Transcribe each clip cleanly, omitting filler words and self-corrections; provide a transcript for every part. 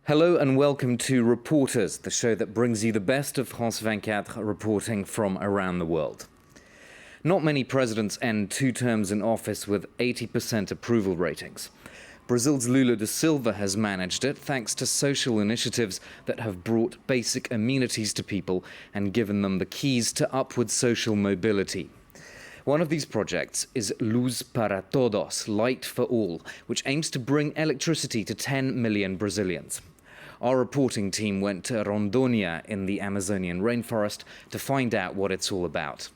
Hello and welcome to Reporters, the show that brings you the best of France 24 reporting from around the world. Not many presidents end 2 terms in office with 80% approval ratings. Brazil's Lula da Silva has managed it thanks to social initiatives that have brought basic amenities to people and given them the keys to upward social mobility. One of these projects is Luz para Todos, Light for All, which aims to bring electricity to 10 million Brazilians. Our reporting team went to Rondônia in the Amazonian rainforest to find out what it's all about.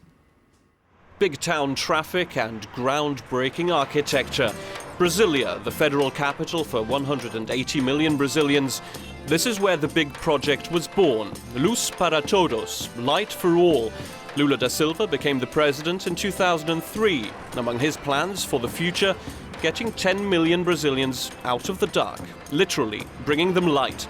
Big town traffic and groundbreaking architecture. Brasilia, the federal capital for 180 million Brazilians. This is where the big project was born. Luz para Todos, Light for All. Lula da Silva became the president in 2003. Among his plans for the future, getting 10 million Brazilians out of the dark, literally bringing them light.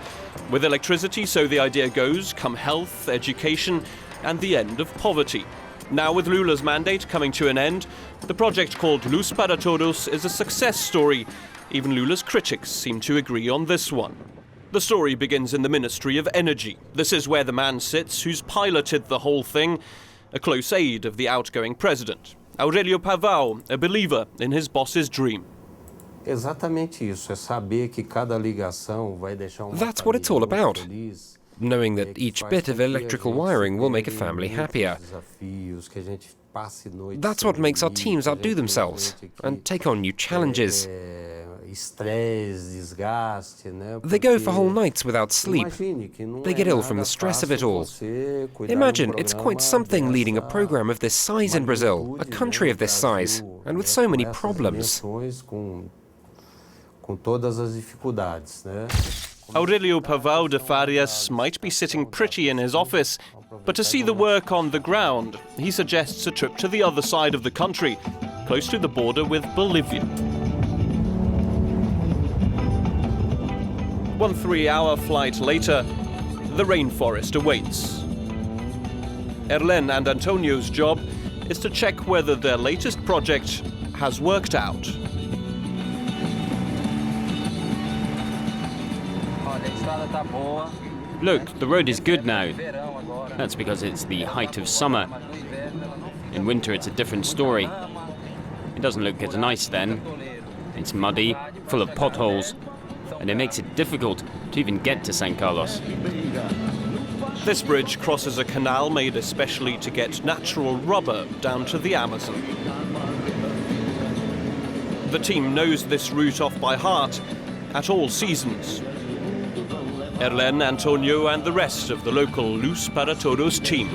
With electricity, so the idea goes, come health, education, and the end of poverty. Now with Lula's mandate coming to an end, the project called Luz para Todos is a success story. Even Lula's critics seem to agree on this one. The story begins in the Ministry of Energy. This is where the man sits who's piloted the whole thing, a close aide of the outgoing president. Aurelio Pavão, a believer in his boss's dream. That's what it's all about. Knowing that each bit of electrical wiring will make a family happier. That's what makes our teams outdo themselves and take on new challenges. They go for whole nights without sleep. They get ill from the stress of it all. Imagine, it's quite something leading a program of this size in Brazil, a country of this size, and with so many problems. Aurelio Pavão de Farias might be sitting pretty in his office, but to see the work on the ground, he suggests a trip to the other side of the country, close to the border with Bolivia. 1 3-hour flight later, the rainforest awaits. Erlen and Antonio's job is to check whether their latest project has worked out. Look, the road is good now. That's because it's the height of summer. In winter it's a different story. It doesn't look as nice then. It's muddy, full of potholes, and it makes it difficult to even get to San Carlos. This bridge crosses a canal made especially to get natural rubber down to the Amazon. The team knows this route off by heart at all seasons. Erlen, Antonio and the rest of the local Luz para Todos team.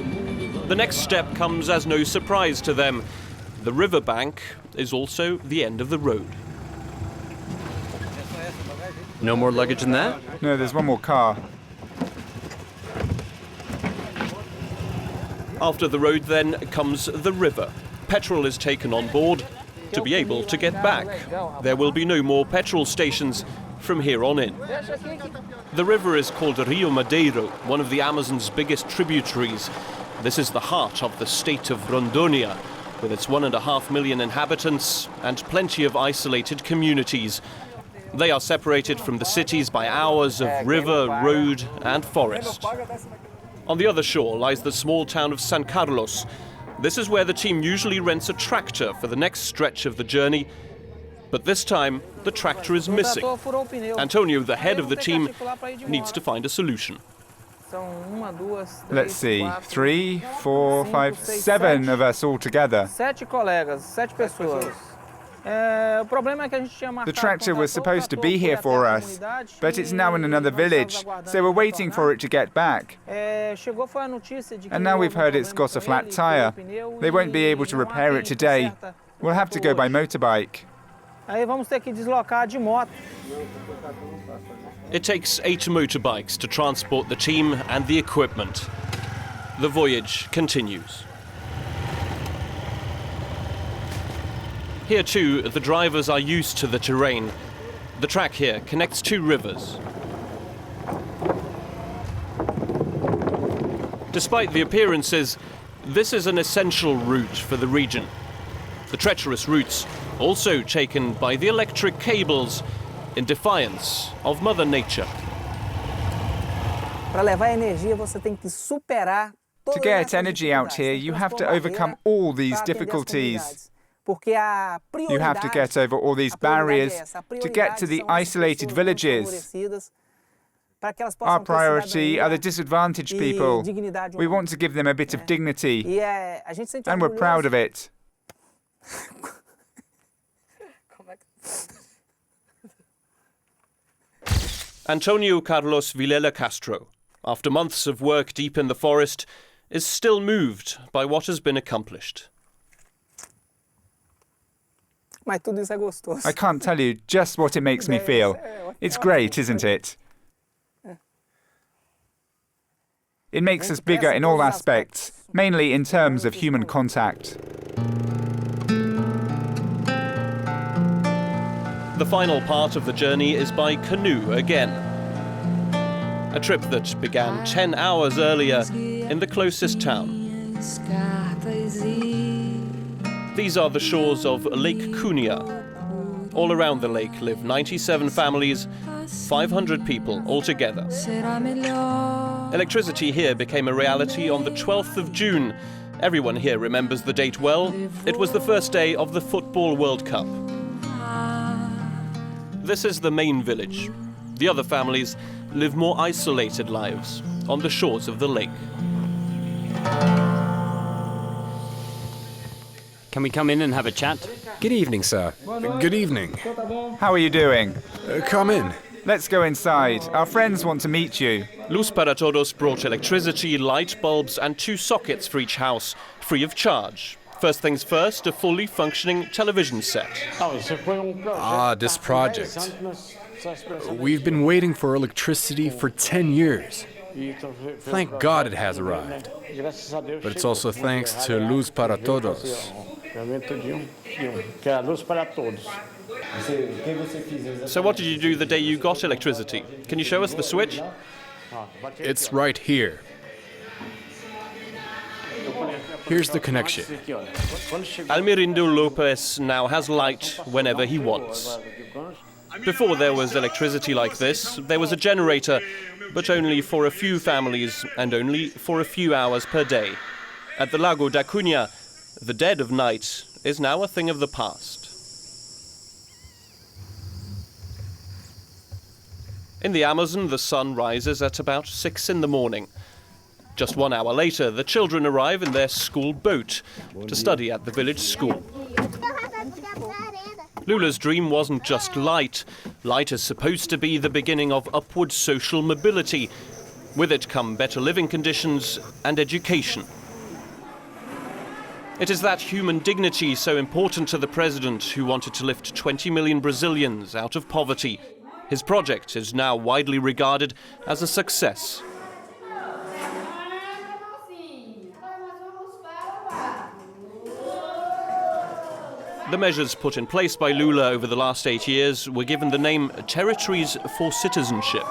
The next step comes as no surprise to them. The riverbank is also the end of the road. No more luggage in there? No, there's one more car. After the road then comes the river. Petrol is taken on board to be able to get back. There will be no more petrol stations from here on in. The river is called Rio Madeiro, one of the Amazon's biggest tributaries. This is the heart of the state of Rondônia, with its 1.5 million inhabitants and plenty of isolated communities. They are separated from the cities by hours of river, road and forest. On the other shore lies the small town of San Carlos. This is where the team usually rents a tractor for the next stretch of the journey. But this time, the tractor is missing. Antonio, the head of the team, needs to find a solution. Let's see, 3, 4, 5, 7 of us all together. The tractor was supposed to be here for us, but it's now in another village, so we're waiting for it to get back. And now we've heard it's got a flat tire. They won't be able to repair it today. We'll have to go by motorbike. It takes 8 motorbikes to transport the team and the equipment. The voyage continues. Here too, the drivers are used to the terrain. The track here connects 2 rivers. Despite the appearances, this is an essential route for the region. The treacherous routes also taken by the electric cables in defiance of Mother Nature. To get energy out here, you have to overcome all these difficulties. You have to get over all these barriers to get to the isolated villages. Our priority are the disadvantaged people. We want to give them a bit of dignity, and we're proud of it. Antonio Carlos Vilela Castro, after months of work deep in the forest, is still moved by what has been accomplished. I can't tell you just what it makes me feel. It's great, isn't it? It makes us bigger in all aspects, mainly in terms of human contact. The final part of the journey is by canoe again. A trip that began 10 hours earlier in the closest town. These are the shores of Lake Cunha. All around the lake live 97 families, 500 people altogether. Electricity here became a reality on the 12th of June. Everyone here remembers the date well. It was the first day of the Football World Cup. This is the main village. The other families live more isolated lives on the shores of the lake. Can we come in and have a chat? Good evening, sir. Good evening. How are you doing? Come in. Let's go inside. Our friends want to meet you. Luz para Todos brought electricity, light bulbs and 2 sockets for each house, free of charge. First things first, a fully functioning television set. This project. We've been waiting for electricity for 10 years. Thank God it has arrived. But it's also thanks to Luz para Todos. So what did you do the day you got electricity? Can you show us the switch? It's right here. Here's the connection. Almirindo Lopez now has light whenever he wants. Before there was electricity like this, there was a generator, but only for a few families and only for a few hours per day. At the Lago da Cunha, the dead of night is now a thing of the past. In the Amazon, the sun rises at about 6 in the morning. Just 1 hour later, the children arrive in their school boat to study at the village school. Lula's dream wasn't just light. Light is supposed to be the beginning of upward social mobility. With it come better living conditions and education. It is that human dignity so important to the president, who wanted to lift 20 million Brazilians out of poverty. His project is now widely regarded as a success. The measures put in place by Lula over the last 8 years were given the name Territories for Citizenship.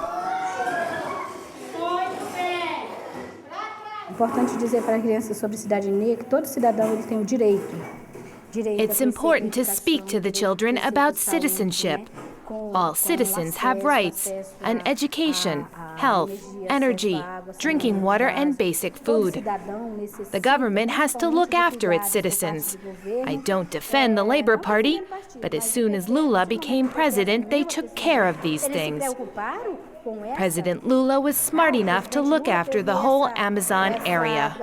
It's important to speak to the children about citizenship. All citizens have rights, an education, health, energy, drinking water and basic food. The government has to look after its citizens. I don't defend the Labour Party, but as soon as Lula became president, they took care of these things. President Lula was smart enough to look after the whole Amazon area.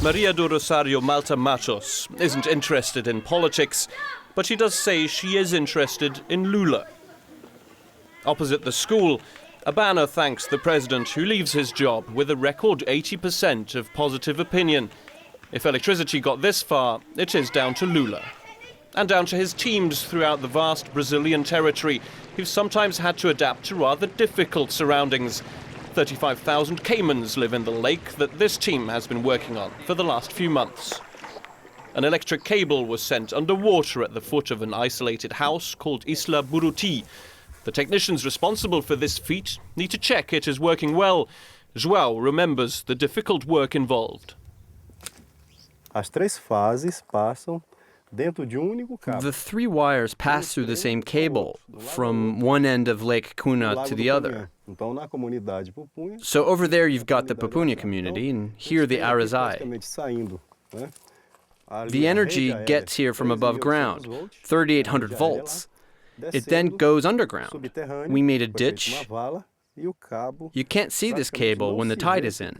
Maria do Rosario Malta Matos isn't interested in politics, but she does say she is interested in Lula. Opposite the school, a banner thanks the president, who leaves his job with a record 80% of positive opinion. If electricity got this far, it is down to Lula. And down to his teams throughout the vast Brazilian territory, who've sometimes had to adapt to rather difficult surroundings. 35,000 caimans live in the lake that this team has been working on for the last few months. An electric cable was sent underwater at the foot of an isolated house called Isla Buruti. The technicians responsible for this feat need to check it is working well. João remembers the difficult work involved. As 3 fases passam The three wires pass through the same cable from one end of Lake Cunha to the other. So over there you've got the Pupunha community, and here the Arazai. The energy gets here from above ground, 3,800 volts. It then goes underground. We made a ditch. You can't see this cable when the tide is in.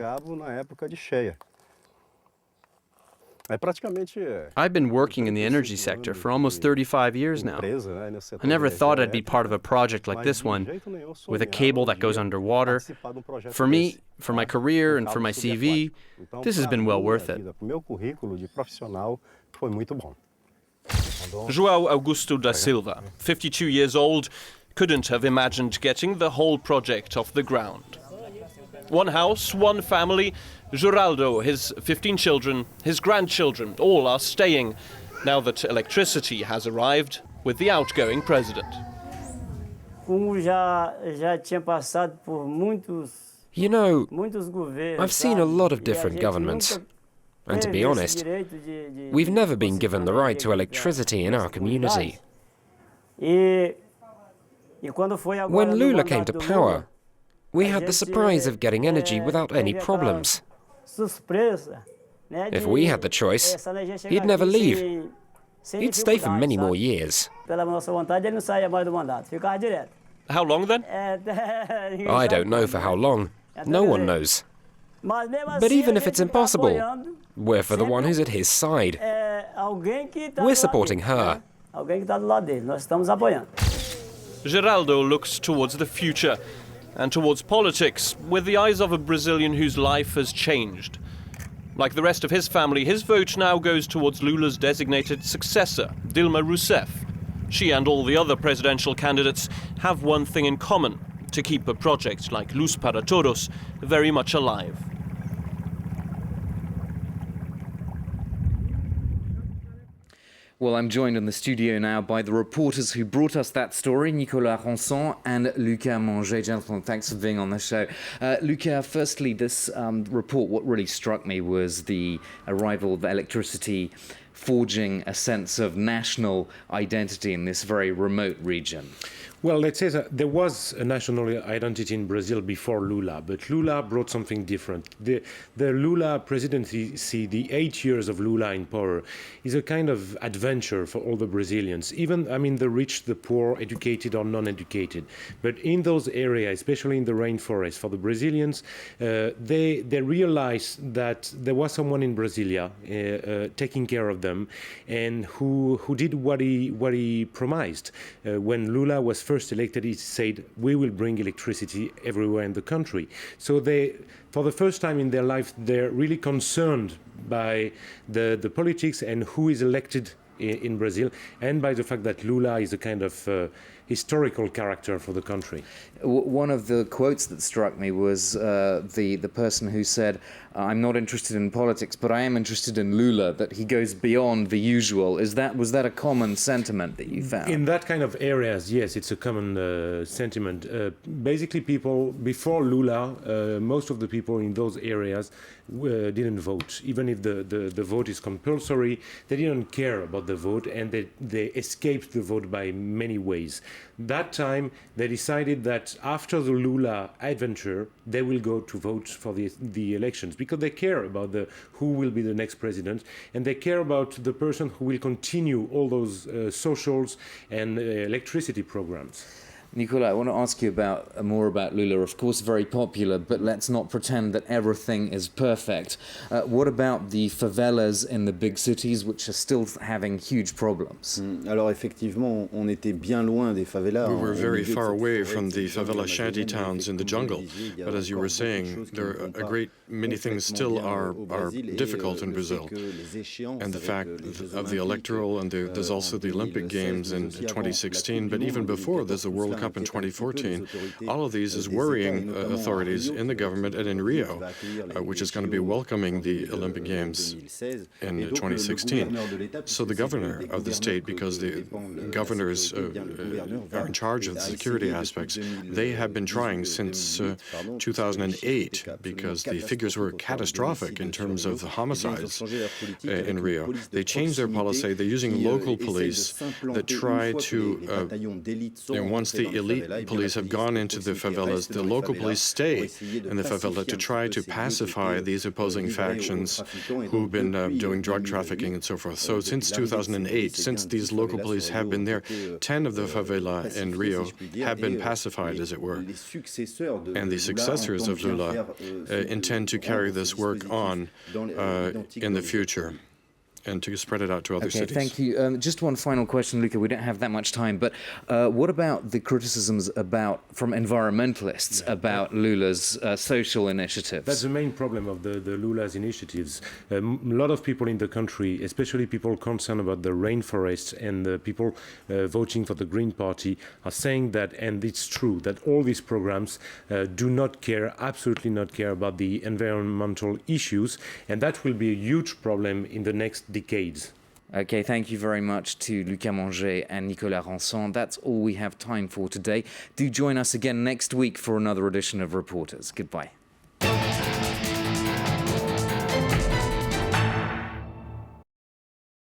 I've been working in the energy sector for almost 35 years now. I never thought I'd be part of a project like this one, with a cable that goes underwater. For me, for my career and for my CV, this has been well worth it. João Augusto da Silva, 52 years old, couldn't have imagined getting the whole project off the ground. One house, one family. Geraldo, his 15 children, his grandchildren, all are staying now that electricity has arrived with the outgoing president. You know, I've seen a lot of different governments. And to be honest, we've never been given the right to electricity in our community. When Lula came to power, we had the surprise of getting energy without any problems. If we had the choice, he'd never leave. He'd stay for many more years. How long then? I don't know for how long. No one knows. But even if it's impossible, we're for the one who's at his side. We're supporting her. Geraldo looks towards the future and towards politics with the eyes of a Brazilian whose life has changed. Like the rest of his family, his vote now goes towards Lula's designated successor, Dilma Rousseff. She and all the other presidential candidates have one thing in common: to keep a project like Luz para Todos very much alive. Well, I'm joined in the studio now by the reporters who brought us that story, Nicolas Ronson and Lucas Manger. Gentlemen, thanks for being on the show. Lucas, firstly, this report, what really struck me was the arrival of electricity forging a sense of national identity in this very remote region. Well, let's say that there was a national identity in Brazil before Lula, but Lula brought something different. The Lula presidency, the 8 years of Lula in power, is a kind of adventure for all the Brazilians, even, the rich, the poor, educated or non-educated. But in those areas, especially in the rainforest, for the Brazilians, they realized that there was someone in Brasilia taking care of them, and who did what he promised. When Lula was first elected, he said, we will bring electricity everywhere in the country. So they, for the first time in their life, they're really concerned by the politics and who is elected in Brazil, and by the fact that Lula is a kind of historical character for the country. One of the quotes that struck me was the person who said, I'm not interested in politics, but I am interested in Lula, that he goes beyond the usual. Was that a common sentiment that you found? In that kind of areas, yes, it's a common sentiment. Basically, people, before Lula, most of the people in those areas didn't vote. Even if the vote is compulsory, they didn't care about the vote, and they escaped the vote by many ways. That time, they decided that after the Lula adventure, they will go to vote for the elections, because they care about who will be the next president, and they care about the person who will continue all those socials and electricity programs. Nicolas, I want to ask you more about Lula. Of course, very popular, but let's not pretend that everything is perfect. What about the favelas in the big cities, which are still having huge problems? Alors effectivement, on était bien loin des favelas. We were very far away from the favela shanty towns in the jungle, but as you were saying, there are a great many things still are difficult in Brazil. And the fact of the electoral, and there's also the Olympic Games in 2016, but even before, there's a World Cup Cup in 2014, all of these is worrying authorities in the government and in Rio, which is going to be welcoming the Olympic Games in 2016. So the governor of the state, because the governors are in charge of the security aspects, they have been trying since 2008, because the figures were catastrophic in terms of the homicides in Rio. They changed their policy. They're using local police that try to, and once the elite police have gone into the favelas, the local police stay in the favela to try to pacify these opposing factions who've been doing drug trafficking and so forth. So since 2008, since these local police have been there, 10 of the favela in Rio have been pacified, as it were. And the successors of Lula intend to carry this work on in the future and to spread it out to other cities. Thank you. Just one final question, Luca. We don't have that much time, but what about the criticisms from environmentalists about Lula's social initiatives? That's the main problem of the Lula's initiatives. A lot of people in the country, especially people concerned about the rainforests and the people voting for the Green Party, are saying that, and it's true, that all these programs do not care, absolutely not care about the environmental issues, and that will be a huge problem in the next decades. Okay, thank you very much to Lucas Manger and Nicolas Ranson. That's all we have time for today. Do join us again next week for another edition of Reporters. Goodbye.